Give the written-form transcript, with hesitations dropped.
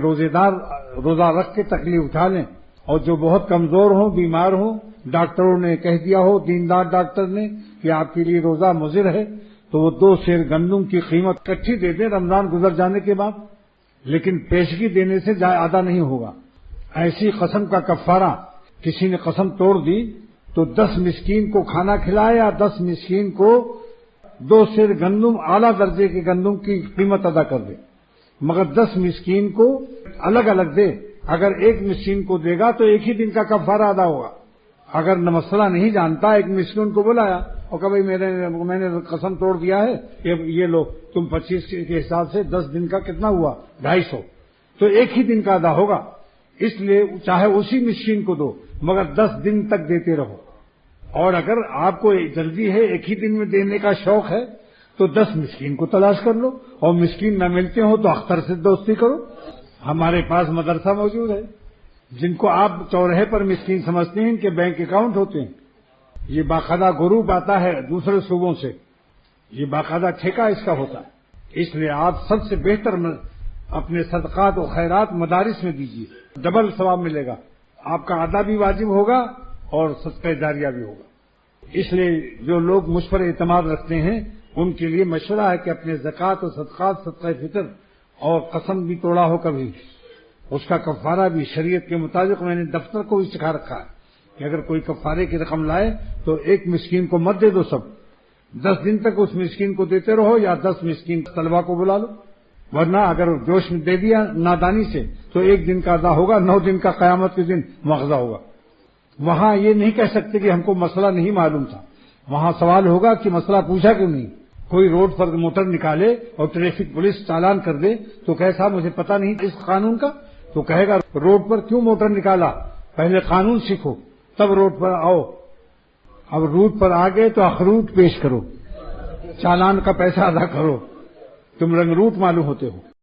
روزے دار روزہ رکھ کے تکلیف اٹھا لیں، اور جو بہت کمزور ہوں، بیمار ہوں، ڈاکٹروں نے کہہ دیا ہو، دیندار ڈاکٹر نے کہ آپ کے لیے روزہ مضر ہے، تو وہ 2 سیر گندم کی قیمت اکٹھی دے دیں رمضان گزر جانے کے بعد، لیکن پیشگی دینے سے آدھا نہیں ہوگا۔ ایسی قسم کا کفارہ کسی نے قسم توڑ دی تو 10 مسکین کو کھانا کھلائے یا 10 مسکین کو 2 سیر گندم اعلیٰ درجے کے گندم کی قیمت ادا کر دے، مگر 10 مسکین کو الگ الگ دے۔ اگر ایک مسکین کو دے گا تو ایک ہی دن کا کفارہ ادا ہوگا۔ اگر مسئلہ نہیں جانتا، ایک مسکین کو بلایا اور کہا بھائی میں نے قسم توڑ دیا ہے، یہ لو تم 25 کے حساب سے 10 دن کا کتنا ہوا 250، تو ایک ہی دن کا ادا ہوگا۔ اس لیے چاہے اسی مسکین کو دو مگر 10 دن تک دیتے رہو، اور اگر آپ کو جلدی ہے ایک ہی دن میں دینے کا شوق ہے تو 10 مسکین کو تلاش کر لو، اور مسکین نہ ملتے ہو تو اختر سے دوستی کرو۔ ہمارے پاس مدرسہ موجود ہے، جن کو آپ چوراہے پر مسکین سمجھتے ہیں، ان کے بینک اکاؤنٹ ہوتے ہیں، یہ باقاعدہ گروپ آتا ہے دوسرے صوبوں سے، یہ باقاعدہ ٹھیکہ اس کا ہوتا ہے۔ اس لیے آپ سب سے بہتر اپنے صدقات و خیرات مدارس میں دیجیے، ڈبل ثواب ملے گا، آپ کا ادا بھی واجب ہوگا اور صدقہ جاریہ بھی ہوگا۔ اس لیے جو لوگ مجھ پر اعتماد رکھتے ہیں ان کے لیے مشورہ ہے کہ اپنے زکوٰۃ و صدقات، صدقہ فطر اور قسم بھی توڑا ہو کبھی، اس کا کفارہ بھی شریعت کے مطابق میں نے دفتر کو بھی سکھا رکھا ہے کہ اگر کوئی کفارے کی رقم لائے تو ایک مسکین کو مت دے دو، سب 10 دن تک اس مسکین کو دیتے رہو، یا 10 مسکین طلبہ کو بلا لو، ورنہ اگر جوش میں دے دیا نادانی سے تو ایک دن کا ادا ہوگا، 9 دن کا قیامت کے دن مواخذہ ہوگا۔ وہاں یہ نہیں کہہ سکتے کہ ہم کو مسئلہ نہیں معلوم تھا، وہاں سوال ہوگا کہ مسئلہ پوچھا کیوں نہیں۔ کوئی روڈ پر موٹر نکالے اور ٹریفک پولیس چالان کر دے تو کیسا مجھے پتہ نہیں اس قانون کا، تو کہے گا روڈ پر کیوں موٹر نکالا، پہلے قانون سیکھو تب روڈ پر آؤ۔ اب روڈ پر آ گئے تو اخروٹ پیش کرو، چالان کا پیسہ ادا کرو، تم رنگ روٹ معلوم ہوتے ہو۔